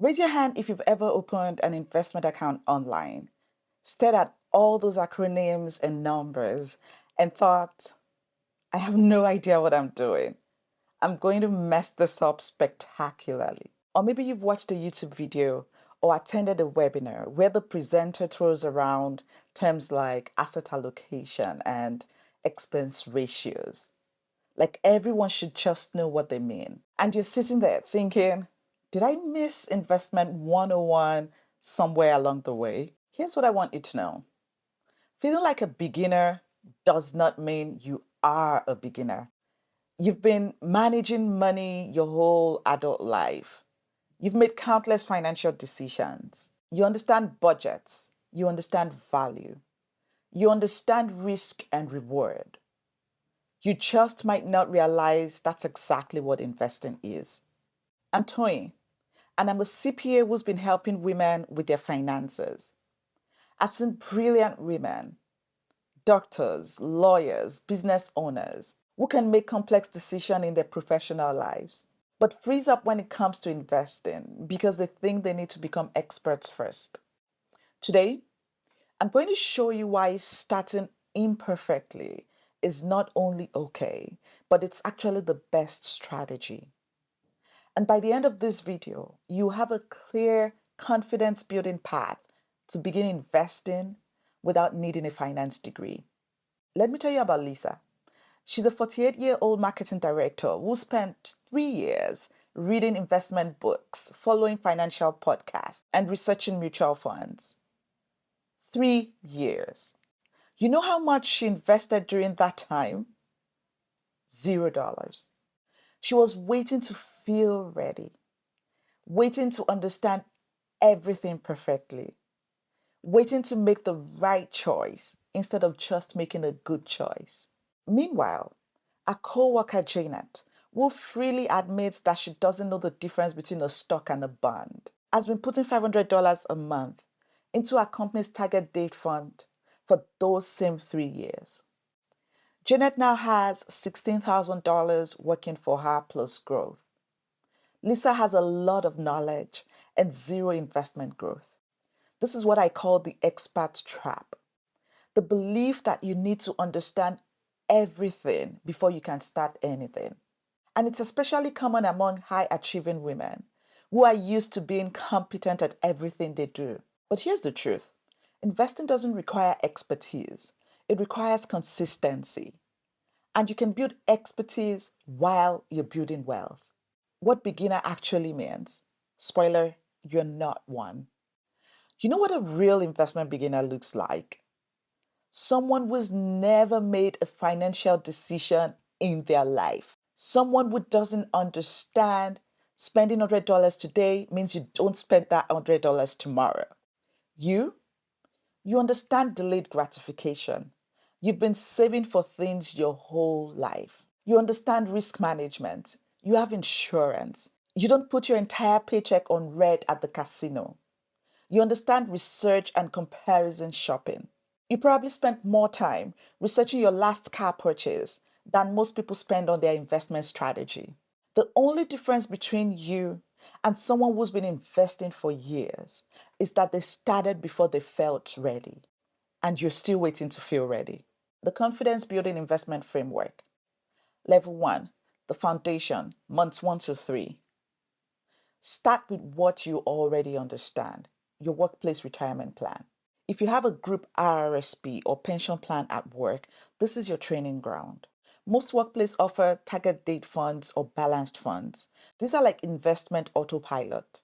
Raise your hand if you've ever opened an investment account online, stared at all those acronyms and numbers, and thought, I have no idea what I'm doing. I'm going to mess this up spectacularly. Or maybe you've watched a YouTube video or attended a webinar where the presenter throws around terms like asset allocation and expense ratios. Like everyone should just know what they mean. And you're sitting there thinking, did I miss investment 101 somewhere along the way? Here's what I want you to know. Feeling like a beginner does not mean you are a beginner. You've been managing money your whole adult life. You've made countless financial decisions. You understand budgets. You understand value. You understand risk and reward. You just might not realize that's exactly what investing is. I'm Toyin, and I'm a CPA who's been helping women with their finances. I've seen brilliant women, doctors, lawyers, business owners who can make complex decisions in their professional lives, but freeze up when it comes to investing because they think they need to become experts first. Today, I'm going to show you why starting imperfectly is not only okay, but it's actually the best strategy. And by the end of this video, you have a clear confidence building path to begin investing without needing a finance degree. Let me tell you about Lisa. She's a 48-year-old marketing director who spent 3 years reading investment books, following financial podcasts, and researching mutual funds. 3 years. You know how much she invested during that time? $0. She was waiting to feel ready, waiting to understand everything perfectly, waiting to make the right choice instead of just making a good choice. Meanwhile, a co-worker Janet, who freely admits that she doesn't know the difference between a stock and a bond, has been putting $500 a month into our company's target date fund for those same 3 years. Janet now has $16,000 working for her plus growth. Lisa has a lot of knowledge and zero investment growth. This is what I call the expert trap. The belief that you need to understand everything before you can start anything. And it's especially common among high achieving women who are used to being competent at everything they do. But here's the truth. Investing doesn't require expertise. It requires consistency. And you can build expertise while you're building wealth. What beginner actually means. Spoiler, you're not one. You know what a real investment beginner looks like? Someone who's never made a financial decision in their life. Someone who doesn't understand spending $100 today means you don't spend that $100 tomorrow. You understand delayed gratification. You've been saving for things your whole life. You understand risk management. You have insurance. You don't put your entire paycheck on red at the casino. You understand research and comparison shopping. You probably spent more time researching your last car purchase than most people spend on their investment strategy. The only difference between you and someone who's been investing for years is that they started before they felt ready, and you're still waiting to feel ready. The confidence building investment framework. Level 1, the foundation, months 1 to 3. Start with what you already understand, your workplace retirement plan. If you have a group RRSP or pension plan at work, this is your training ground. Most workplaces offer target date funds or balanced funds. These are like investment autopilot.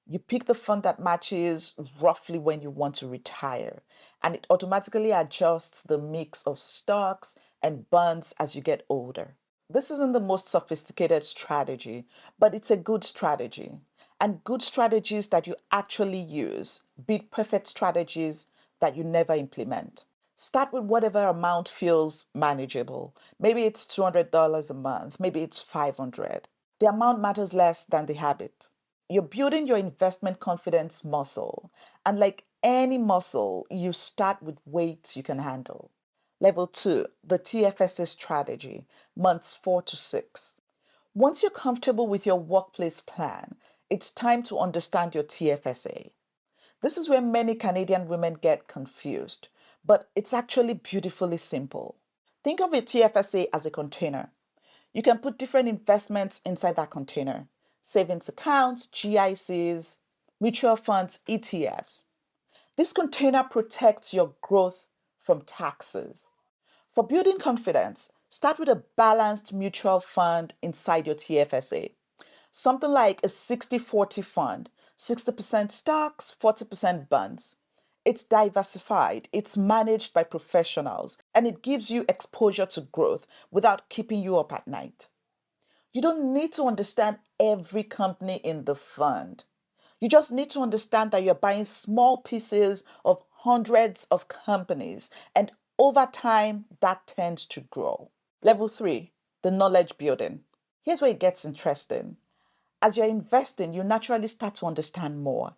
You pick the fund that matches roughly when you want to retire, and it automatically adjusts the mix of stocks and bonds as you get older. This isn't the most sophisticated strategy, but it's a good strategy. And good strategies that you actually use beat perfect strategies that you never implement. Start with whatever amount feels manageable. Maybe it's $200 a month, maybe it's $500. The amount matters less than the habit. You're building your investment confidence muscle. And like any muscle, you start with weights you can handle. Level 2, the TFSA strategy, months 4 to 6. Once you're comfortable with your workplace plan, It's time to understand your TFSA. This is where many Canadian women get confused, but it's actually beautifully simple. Think of your TFSA as a container. You can put different investments inside that container: savings accounts, GICs, mutual funds, ETFs. This container protects your growth from taxes. For building confidence, start with a balanced mutual fund inside your TFSA. Something like a 60-40 fund: 60% stocks, 40% bonds. It's diversified, it's managed by professionals, and it gives you exposure to growth without keeping you up at night. You don't need to understand every company in the fund. You just need to understand that you're buying small pieces of hundreds of companies, and over time, that tends to grow. Level three, the knowledge building. Here's where it gets interesting. As you're investing, you naturally start to understand more.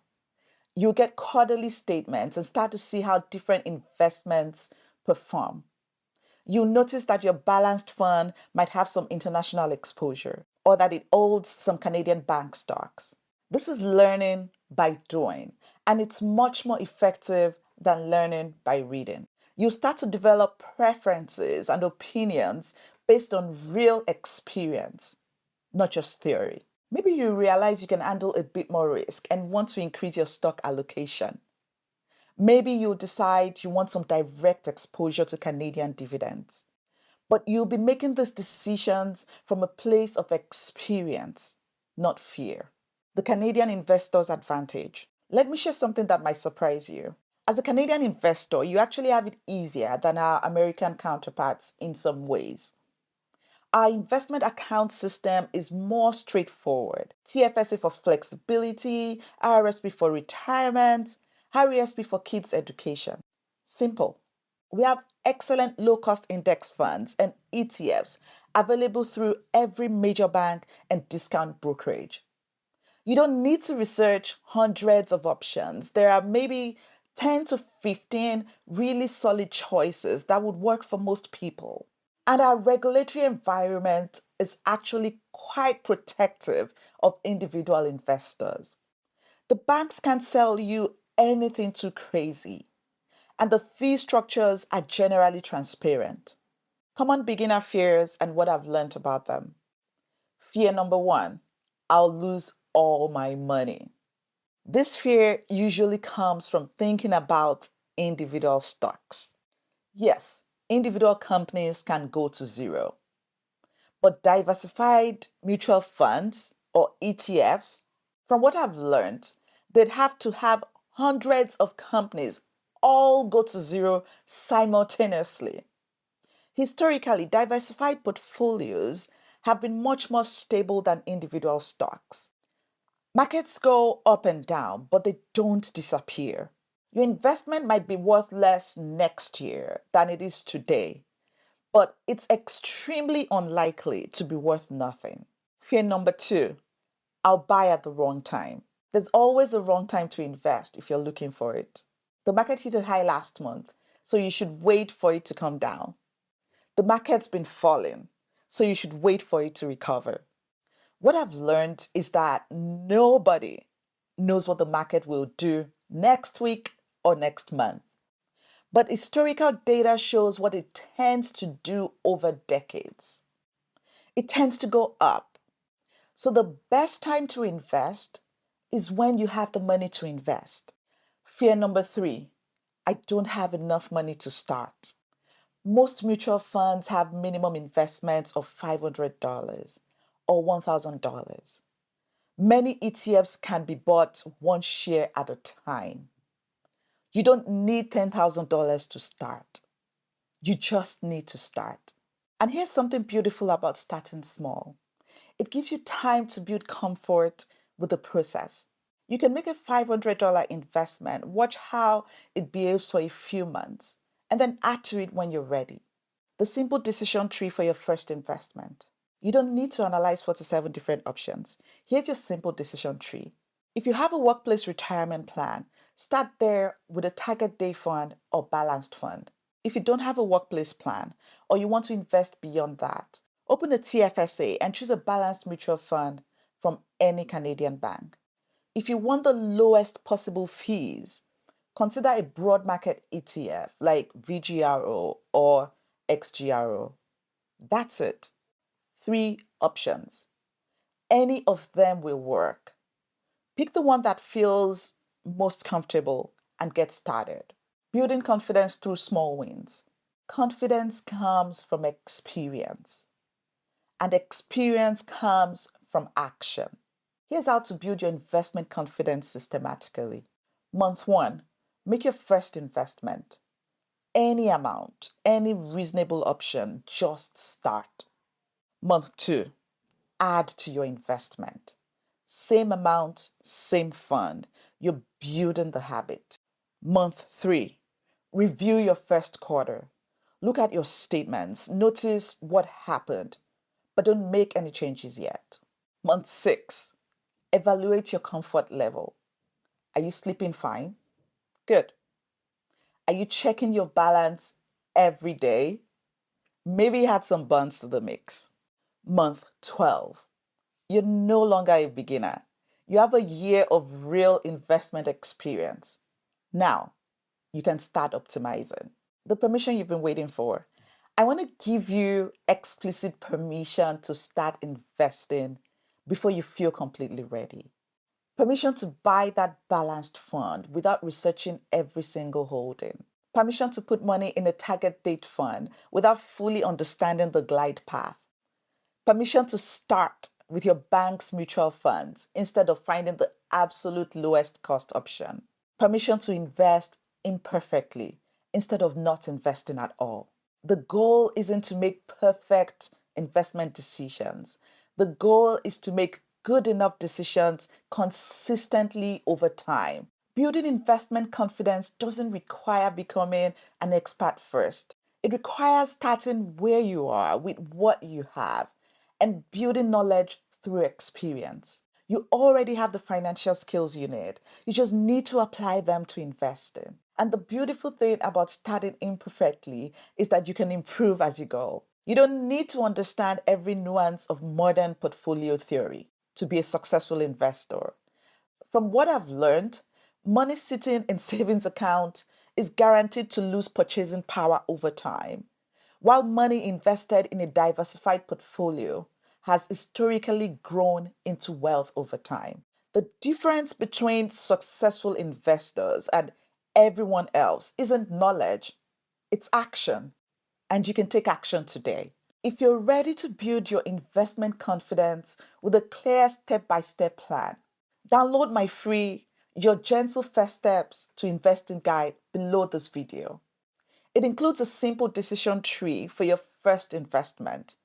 You get quarterly statements and start to see how different investments perform. You notice that your balanced fund might have some international exposure or that it holds some Canadian bank stocks. This is learning by doing, and it's much more effective than learning by reading. You start to develop preferences and opinions based on real experience, not just theory. Maybe you realize you can handle a bit more risk and want to increase your stock allocation. Maybe you decide you want some direct exposure to Canadian dividends. But you'll be making these decisions from a place of experience, not fear. The Canadian investor's advantage. Let me share something that might surprise you. As a Canadian investor, you actually have it easier than our American counterparts in some ways. Our investment account system is more straightforward. TFSA for flexibility, RRSP for retirement, RESP for kids' education. Simple. We have excellent low-cost index funds and ETFs available through every major bank and discount brokerage. You don't need to research hundreds of options. There are maybe 10 to 15 really solid choices that would work for most people. And our regulatory environment is actually quite protective of individual investors. The banks can't sell you anything too crazy, and the fee structures are generally transparent. Common beginner fears and what I've learned about them. Fear number one: I'll lose all my money. This fear usually comes from thinking about individual stocks. Yes, individual companies can go to zero, but diversified mutual funds or ETFs, from what I've learned, they'd have to have hundreds of companies all go to zero simultaneously. Historically, diversified portfolios have been much more stable than individual stocks. Markets go up and down, but they don't disappear. Your investment might be worth less next year than it is today, but it's extremely unlikely to be worth nothing. Fear number two: I'll buy at the wrong time. There's always a wrong time to invest if you're looking for it. The market hit a high last month, so you should wait for it to come down. The market's been falling, so you should wait for it to recover. What I've learned is that nobody knows what the market will do next week or next month. But historical data shows what it tends to do over decades. It tends to go up. So the best time to invest is when you have the money to invest. Fear number three: I don't have enough money to start. Most mutual funds have minimum investments of $500 or $1,000. Many ETFs can be bought one share at a time. You don't need $10,000 to start. You just need to start. And here's something beautiful about starting small: it gives you time to build comfort with the process. You can make a $500 investment, watch how it behaves for a few months, and then add to it when you're ready. The simple decision tree for your first investment. You don't need to analyze 47 different options. Here's your simple decision tree. If you have a workplace retirement plan, start there with a target day fund or balanced fund. If you don't have a workplace plan or you want to invest beyond that, open a TFSA and choose a balanced mutual fund from any Canadian bank. If you want the lowest possible fees, consider a broad market ETF like VGRO or XGRO. That's it. 3 options. Any of them will work. Pick the one that feels most comfortable and get started. Building confidence through small wins. Confidence comes from experience, and experience comes from action. Here's how to build your investment confidence systematically. Month 1, make your first investment. Any amount, any reasonable option, just start. Month 2, add to your investment. Same amount, same fund. You're building the habit. Month 3, review your first quarter. Look at your statements, notice what happened, but don't make any changes yet. Month 6, evaluate your comfort level. Are you sleeping fine? Good. Are you checking your balance every day? Maybe you had some buns to the mix. Month 12, you're no longer a beginner. You have a year of real investment experience. Now, you can start optimizing. The permission you've been waiting for. I want to give you explicit permission to start investing before you feel completely ready. Permission to buy that balanced fund without researching every single holding. Permission to put money in a target date fund without fully understanding the glide path. Permission to start with your bank's mutual funds instead of finding the absolute lowest cost option. Permission to invest imperfectly instead of not investing at all. The goal isn't to make perfect investment decisions. The goal is to make good enough decisions consistently over time. Building investment confidence doesn't require becoming an expert first. It requires starting where you are with what you have and building knowledge through experience. You already have the financial skills you need. You just need to apply them to investing. And the beautiful thing about starting imperfectly is that you can improve as you go. You don't need to understand every nuance of modern portfolio theory to be a successful investor. From what I've learned, money sitting in savings account is guaranteed to lose purchasing power over time, while money invested in a diversified portfolio has historically grown into wealth over time. The difference between successful investors and everyone else isn't knowledge, it's action. And you can take action today. If you're ready to build your investment confidence with a clear step by step plan, download my free Your Gentle First Steps to Investing guide below this video. It includes a simple decision tree for your first investment,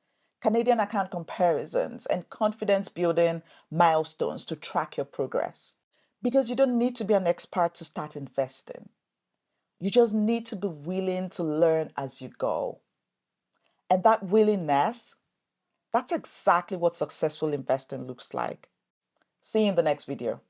Canadian account comparisons, and confidence building milestones to track your progress. Because you don't need to be an expert to start investing. You just need to be willing to learn as you go. And that willingness, that's exactly what successful investing looks like. See you in the next video.